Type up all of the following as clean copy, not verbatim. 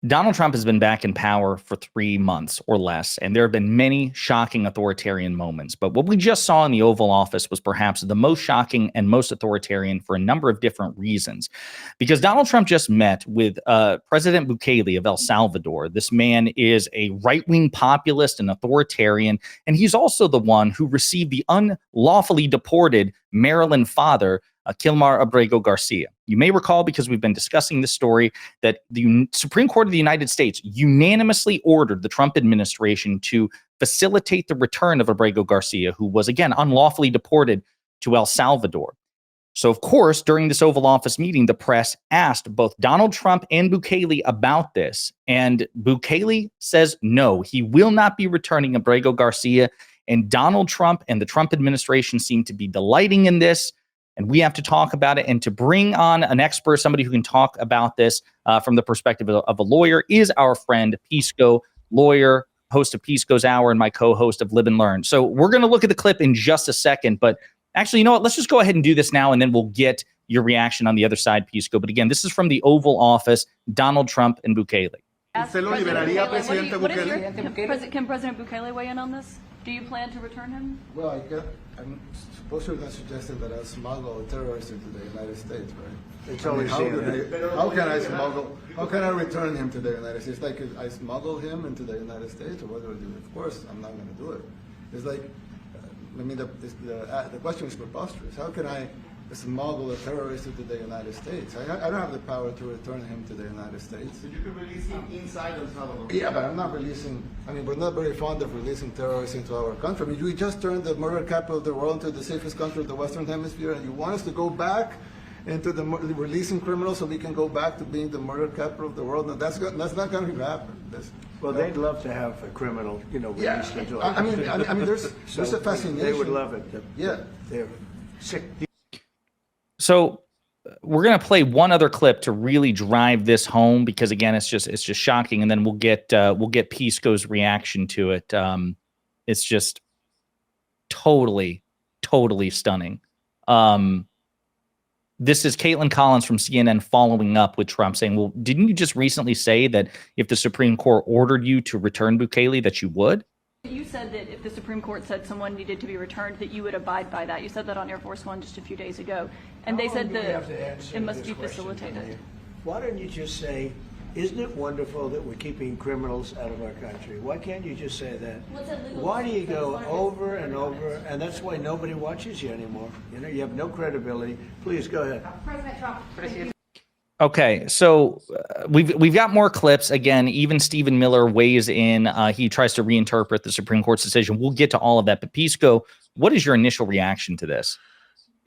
Donald Trump has been back in power for 3 months or less, and there have been many shocking authoritarian moments. But what we just saw in the Oval Office was perhaps the most shocking and most authoritarian for a number of different reasons. Because Donald Trump just met with President Bukele of El Salvador. This man is a right-wing populist and authoritarian, and he's also the one who received the unlawfully deported Maryland father, Kilmar Abrego Garcia. You may recall, because we've been discussing this story, that the Supreme Court of the United States unanimously ordered the Trump administration to facilitate the return of Abrego Garcia, who was, again, unlawfully deported to El Salvador. So, of course, during this Oval Office meeting, the press asked both Donald Trump and Bukele about this. And Bukele says no, he will not be returning Abrego Garcia. And Donald Trump and the Trump administration seem to be delighting in this. And we have to talk about it. And to bring on an expert, somebody who can talk about this from the perspective of a lawyer, is our friend Pisco, lawyer, host of Pisco's Hour, and my co-host of Live and Learn. So we're going to look at the clip in just a second. But actually, you know what? Let's just go ahead and do this now, and then we'll get your reaction on the other side, Pisco. But again, this is from the Oval Office, Donald Trump and Bukele. Can President Bukele weigh in on this? Do you plan to return him? Well, I'm supposed to have suggested that I smuggle a terrorist into the United States, right? It's always how can I return him to the United States? Like, I smuggle him into the United States, or what do I do? Of course, I'm not going to do it. It's like, the question is preposterous. How can I smuggle a terrorist into the United States? I don't have the power to return him to the United States. So you can release him inside El Salvador? Yeah, but I'm not releasing, we're not very fond of releasing terrorists into our country. We just turned the murder capital of the world into the safest country of the Western Hemisphere, and you want us to go back into the releasing criminals so we can go back to being the murder capital of the world? No, that's not going to happen. Well, they'd love to have a criminal, released into I mean, there's a fascination. They would love it. They're sick. So we're going to play one other clip to really drive this home, because again, it's just shocking, and then we'll get Pisco's reaction to it. It's just totally stunning. This is Caitlin Collins from CNN following up with Trump, saying, "Well, didn't you just recently say that if the Supreme Court ordered you to return Bukele, that you would?" You said that if the Supreme Court said someone needed to be returned, that you would abide by that. You said that on Air Force One just a few days ago. And they said that it must be facilitated. Why don't you just say, isn't it wonderful that we're keeping criminals out of our country? Why can't you just say that? Why do you go over and over? And that's why nobody watches you anymore. You have no credibility. Please go ahead. President Trump. Okay, so we've got more clips. Again, even Stephen Miller weighs in. He tries to reinterpret the Supreme Court's decision. We'll get to all of that. But Pisco, what is your initial reaction to this?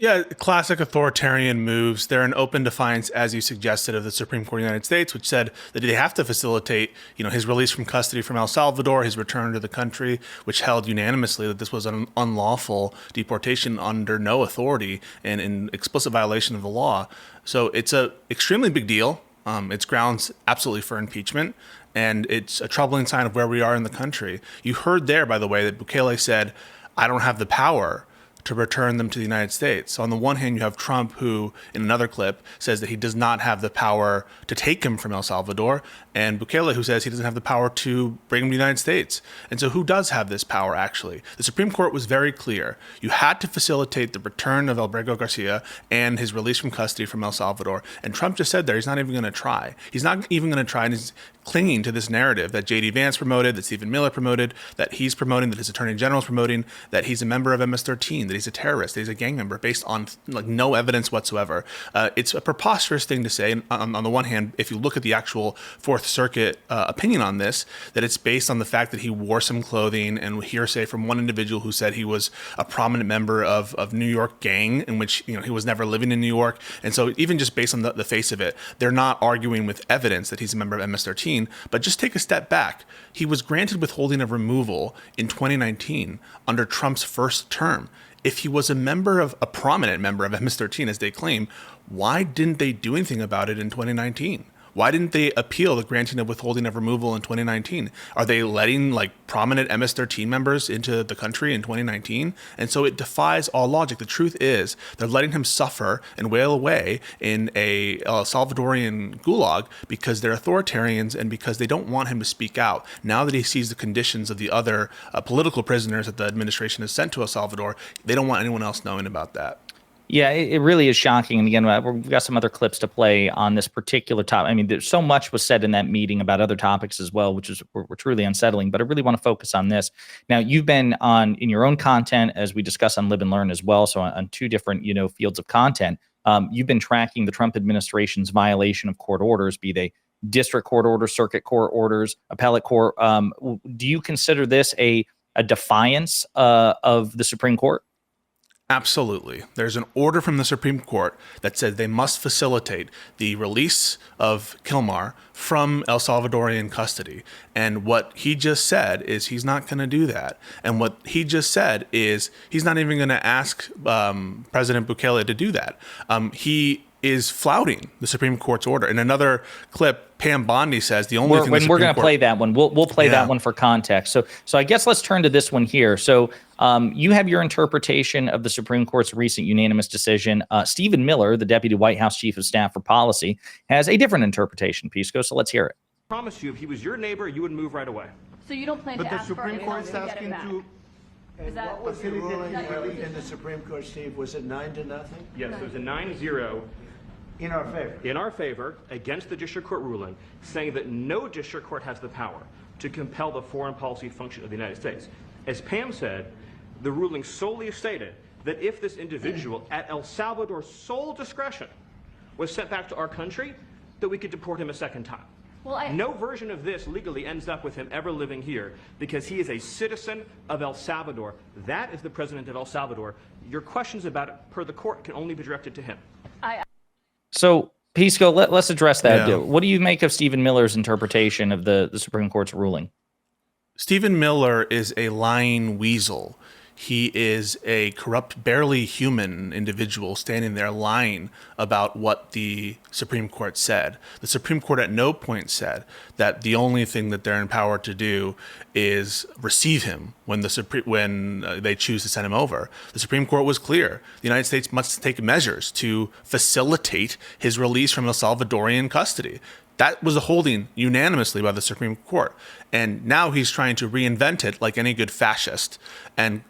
Yeah, classic authoritarian moves. They're an open defiance, as you suggested, of the Supreme Court of the United States, which said that they have to facilitate, his release from custody from El Salvador, his return to the country, which held unanimously that this was an unlawful deportation under no authority and in explicit violation of the law. So it's a extremely big deal. It's grounds absolutely for impeachment, and it's a troubling sign of where we are in the country. You heard there, by the way, that Bukele said, "I don't have the power to return them to the United States." So on the one hand, you have Trump, who in another clip says that he does not have the power to take him from El Salvador, and Bukele, who says he doesn't have the power to bring him to the United States. And so who does have this power, actually? The Supreme Court was very clear. You had to facilitate the return of Abrego Garcia and his release from custody from El Salvador. And Trump just said there he's not even going to try. He's not even going to try, and he's clinging to this narrative that J.D. Vance promoted, that Stephen Miller promoted, that he's promoting, that his attorney general is promoting, that he's a member of MS-13, that he's a terrorist, that he's a gang member, based on no evidence whatsoever. It's a preposterous thing to say. And on the one hand, if you look at the actual Fourth Circuit opinion on this, that it's based on the fact that he wore some clothing, and hearsay from one individual who said he was a prominent member of New York gang, in which he was never living in New York. And so even just based on the face of it, they're not arguing with evidence that he's a member of MS-13. But just take a step back. He was granted withholding of removal in 2019 under Trump's first term. If he was a prominent member of MS-13, as they claim, why didn't they do anything about it in 2019? Why didn't they appeal the granting of withholding of removal in 2019? Are they letting like prominent MS-13 members into the country in 2019? And so it defies all logic. The truth is they're letting him suffer and wail away in a Salvadorian gulag because they're authoritarians and because they don't want him to speak out. Now that he sees the conditions of the other political prisoners that the administration has sent to El Salvador, they don't want anyone else knowing about that. Yeah, it really is shocking. And again, we've got some other clips to play on this particular topic. I mean, there's so much was said in that meeting about other topics as well, which were truly unsettling. But I really want to focus on this. Now, you've been in your own content, as we discuss on Live and Learn as well, so on two different fields of content. You've been tracking the Trump administration's violation of court orders, be they district court orders, circuit court orders, appellate court. Do you consider this a defiance of the Supreme Court? Absolutely. There's an order from the Supreme Court that said they must facilitate the release of Kilmar from El Salvadorian custody. And what he just said is he's not going to do that. And what he just said is he's not even going to ask President Bukele to do that. He is flouting the Supreme Court's order. In another clip, Pam Bondi says the only thing we're going to play that one. We'll play that one for context. So I guess let's turn to this one here. So you have your interpretation of the Supreme Court's recent unanimous decision. Stephen Miller, the Deputy White House Chief of Staff for Policy, has a different interpretation, Pisco. So let's hear it. I promise you, if he was your neighbor, you would move right away. So you don't plan to ask for anything to get him back? And what was the ruling in the Supreme Court, Steve? Was it 9-0? Yes, it was a 9-0 in our favor. In our favor, against the district court ruling, saying that no district court has the power to compel the foreign policy function of the United States. As Pam said, the ruling solely stated that if this individual at El Salvador's sole discretion was sent back to our country, that we could deport him a second time. Well, no version of this legally ends up with him ever living here because he is a citizen of El Salvador. That is the president of El Salvador. Your questions about it, per the court, can only be directed to him. So, Pisco, let's address that. Yeah. What do you make of Stephen Miller's interpretation of the Supreme Court's ruling? Stephen Miller is a lying weasel. He is a corrupt, barely human individual standing there lying about what the Supreme Court said. The Supreme Court at no point said that the only thing that they're empowered to do is receive him when they choose to send him over. The Supreme Court was clear. The United States must take measures to facilitate his release from El Salvadorian custody. That was a holding unanimously by the Supreme Court. And now he's trying to reinvent it like any good fascist and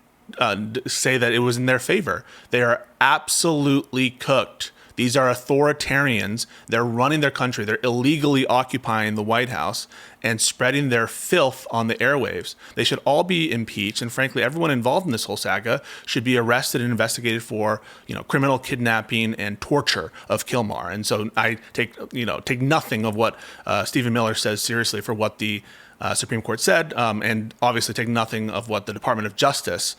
say that it was in their favor. They are absolutely cooked. These are authoritarians. They're running their country. They're illegally occupying the White House and spreading their filth on the airwaves. They should all be impeached. And frankly, everyone involved in this whole saga should be arrested and investigated for, criminal kidnapping and torture of Kilmar. And so I take nothing of what Stephen Miller says seriously for what the Supreme Court said, and obviously take nothing of what the Department of Justice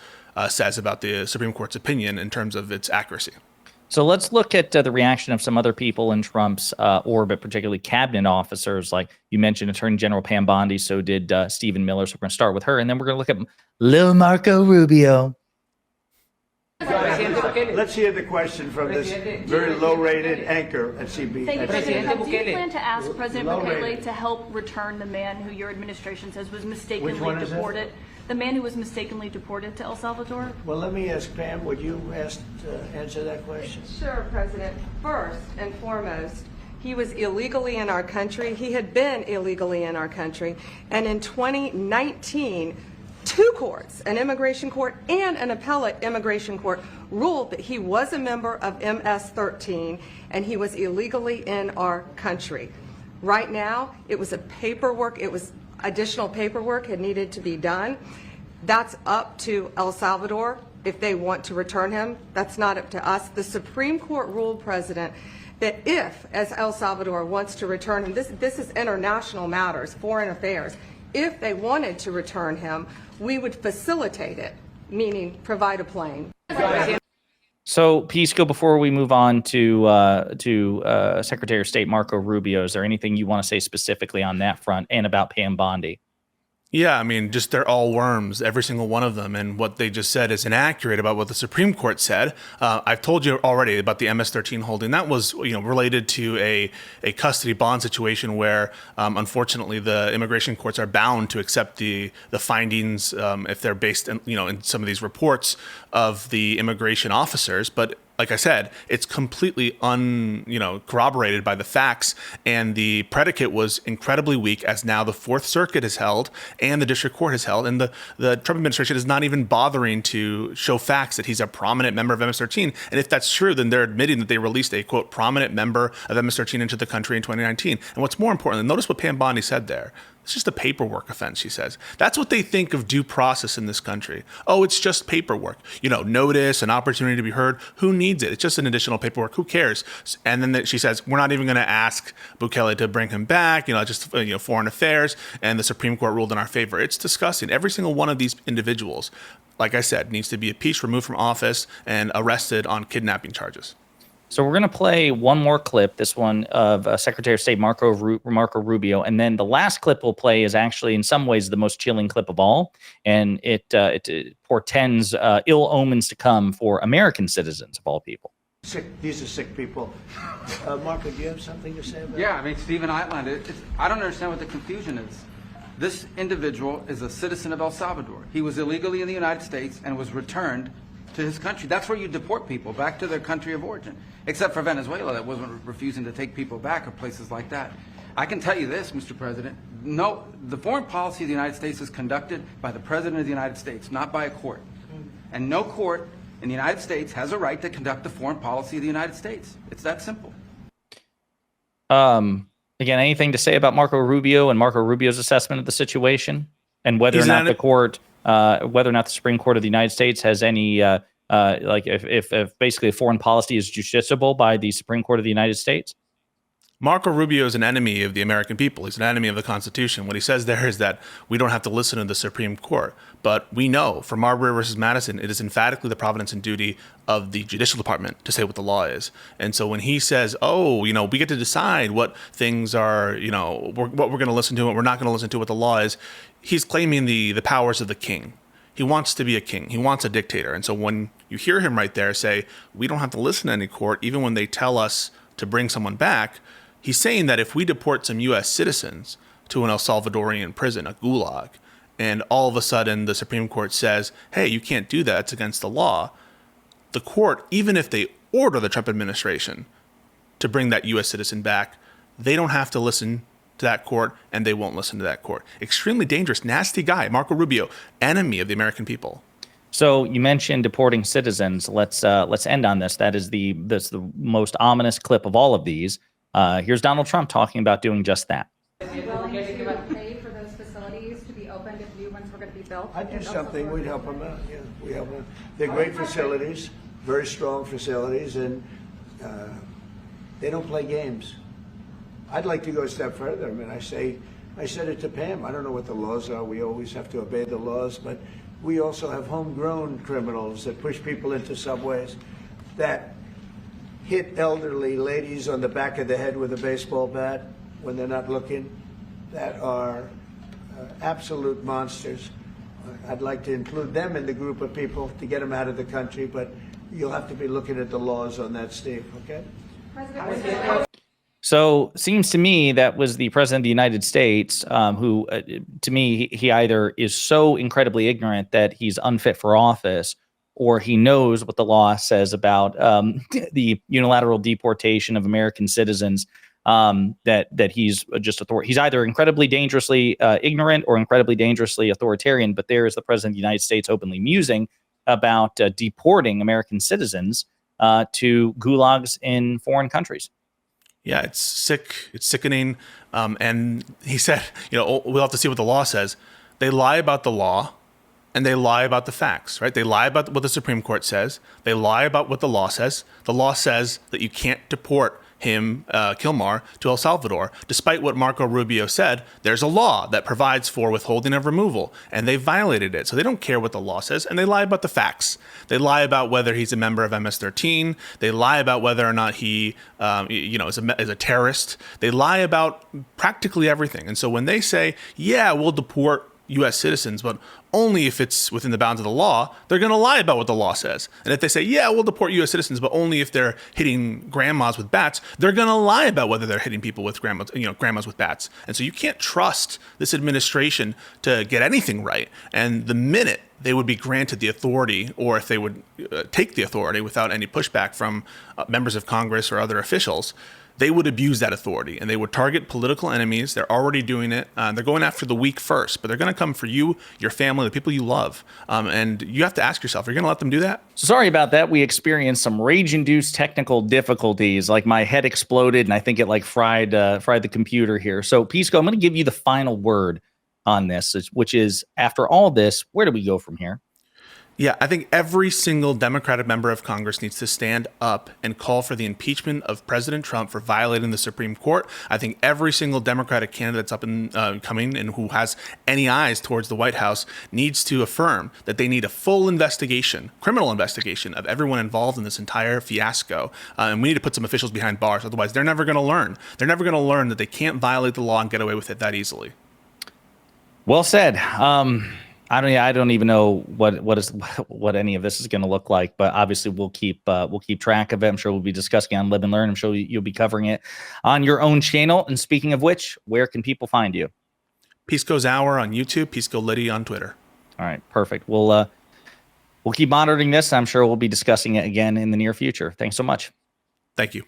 says about the Supreme Court's opinion in terms of its accuracy. So let's look at the reaction of some other people in Trump's orbit, particularly cabinet officers. Like you mentioned, Attorney General Pam Bondi, so did Stephen Miller. So we're going to start with her, and then we're going to look at Lil Marco Rubio. Let's hear the question from this very low-rated anchor at CB. Thank you, President Trump. Do you plan to ask President Bukele to help return the man who your administration says was mistakenly deported? The man who was mistakenly deported to El Salvador? Well, let me ask Pam, would you answer that question? Sure, President. First and foremost, he was illegally in our country. He had been illegally in our country. And in 2019, two courts, an immigration court and an appellate immigration court, ruled that he was a member of MS-13 and he was illegally in our country. Right now, it was additional paperwork had needed to be done. That's up to El Salvador if they want to return him. That's not up to us. The Supreme Court ruled, President, that if, as El Salvador wants to return him, this is international matters, foreign affairs, if they wanted to return him, we would facilitate it, meaning provide a plane. So, Pisco, before we move on to Secretary of State Marco Rubio, is there anything you want to say specifically on that front and about Pam Bondi? Yeah, I mean, just they're all worms, every single one of them. And what they just said is inaccurate about what the Supreme Court said. I've told you already about the MS-13 holding. That was, related to a custody bond situation where, unfortunately, the immigration courts are bound to accept the findings if they're based in some of these reports of the immigration officers. But like I said, it's completely corroborated by the facts, and the predicate was incredibly weak, as now the Fourth Circuit has held and the District Court has held, and the Trump administration is not even bothering to show facts that he's a prominent member of MS-13. And if that's true, then they're admitting that they released a, quote, prominent member of MS-13 into the country in 2019. And what's more important, notice what Pam Bondi said there. It's just a paperwork offense, she says. That's what they think of due process in this country. Oh, it's just paperwork. Notice, an opportunity to be heard. Who needs it? It's just an additional paperwork. Who cares? And then she says, we're not even going to ask Bukele to bring him back, just foreign affairs. And the Supreme Court ruled in our favor. It's disgusting. Every single one of these individuals, like I said, needs to be impeached, removed from office, and arrested on kidnapping charges. So we're going to play one more clip, this one of Secretary of State Marco Rubio. And then the last clip we'll play is actually in some ways the most chilling clip of all. And it portends ill omens to come for American citizens of all people. These are sick people. Marco, do you have something to say about that? Yeah, I mean, Stephen outlined it. I don't understand what the confusion is. This individual is a citizen of El Salvador. He was illegally in the United States and was returned to his country. That's where you deport people, back to their country of origin. Except for Venezuela, that wasn't refusing to take people back, or places like that. I can tell you this, Mr. President. No, the foreign policy of the United States is conducted by the President of the United States, not by a court. And no court in the United States has a right to conduct the foreign policy of the United States. It's that simple. Again, anything to say about Marco Rubio and Marco Rubio's assessment of the situation, and whether or not the court, whether or not the Supreme Court of the United States has any, if basically a foreign policy is justiciable by the Supreme Court of the United States? Marco Rubio is an enemy of the American people. He's an enemy of the Constitution. What he says there is that we don't have to listen to the Supreme Court. But we know from Marbury versus Madison, it is emphatically the providence and duty of the judicial department to say what the law is. And so when he says, we get to decide what things are, what we're going to listen to, what we're not going to listen to, what the law is, he's claiming the powers of the king. He wants to be a king. He wants a dictator. And so when you hear him right there say, we don't have to listen to any court, even when they tell us to bring someone back, he's saying that if we deport some U.S. citizens to an El Salvadorian prison, a gulag, and all of a sudden the Supreme Court says, hey, you can't do that, it's against the law, the court, even if they order the Trump administration to bring that U.S. citizen back, they don't have to listen to that court, and they won't listen to that court. Extremely dangerous, nasty guy, Marco Rubio, enemy of the American people. So you mentioned deporting citizens. Let's end on this. That's the most ominous clip of all of these. Here's Donald Trump talking about doing just that. Are you willing to pay for those facilities to be opened if new ones were going to be built? I'd do something. We'd help them out. Yeah, we help them. They're great facilities, very strong facilities, and they don't play games. I'd like to go a step further. I mean, I said it to Pam. I don't know what the laws are. We always have to obey the laws, but we also have homegrown criminals that push people into subways, that hit elderly ladies on the back of the head with a baseball bat when they're not looking, that are absolute monsters. I'd like to include them in the group of people to get them out of the country, but you'll have to be looking at the laws on that, Steve, okay? So seems to me that was the president of the United States who, to me, he either is so incredibly ignorant that he's unfit for office, or he knows what the law says about the unilateral deportation of American citizens, that he's just he's either incredibly dangerously ignorant or incredibly dangerously authoritarian. But there is the president of the United States openly musing about deporting American citizens to gulags in foreign countries. Yeah, it's sick. It's sickening. And he said, we'll have to see what the law says. They lie about the law, and they lie about the facts, right? They lie about what the Supreme Court says. They lie about what the law says. The law says that you can't deport him, Kilmar, to El Salvador. Despite what Marco Rubio said, there's a law that provides for withholding of removal, and they violated it. So they don't care what the law says, and they lie about the facts. They lie about whether he's a member of MS-13. They lie about whether or not he, is a terrorist. They lie about practically everything. And so when they say, yeah, we'll deport U.S. citizens, but only if it's within the bounds of the law. They're going to lie about what the law says. And if they say, yeah, we'll deport U.S. citizens, but only if they're hitting grandmas with bats, they're going to lie about whether they're hitting people with grandmas with bats. And so you can't trust this administration to get anything right. And the minute they would be granted the authority, or if they would take the authority without any pushback from members of Congress or other officials, they would abuse that authority and they would target political enemies. They're already doing it. They're going after the weak first, but they're going to come for you, your family, the people you love. And you have to ask yourself, are you going to let them do that? Sorry about that. We experienced some rage-induced technical difficulties. Like my head exploded and I think it like fried the computer here. So Pisco, I'm going to give you the final word on this, which is, after all this, where do we go from here? Yeah, I think every single Democratic member of Congress needs to stand up and call for the impeachment of President Trump for violating the Supreme Court. I think every single Democratic candidate that's up and coming and who has any eyes towards the White House needs to affirm that they need a full investigation, criminal investigation of everyone involved in this entire fiasco. And we need to put some officials behind bars. Otherwise, they're never going to learn. They're never going to learn that they can't violate the law and get away with it that easily. Well said. I don't even know what any of this is going to look like, but obviously we'll keep track of it. I'm sure we'll be discussing on Live and Learn. I'm sure you'll be covering it on your own channel. And speaking of which, where can people find you? Pisco's Hour on YouTube, Pisco Liddy on Twitter. All right, perfect. We'll keep monitoring this. I'm sure we'll be discussing it again in the near future. Thanks so much. Thank you.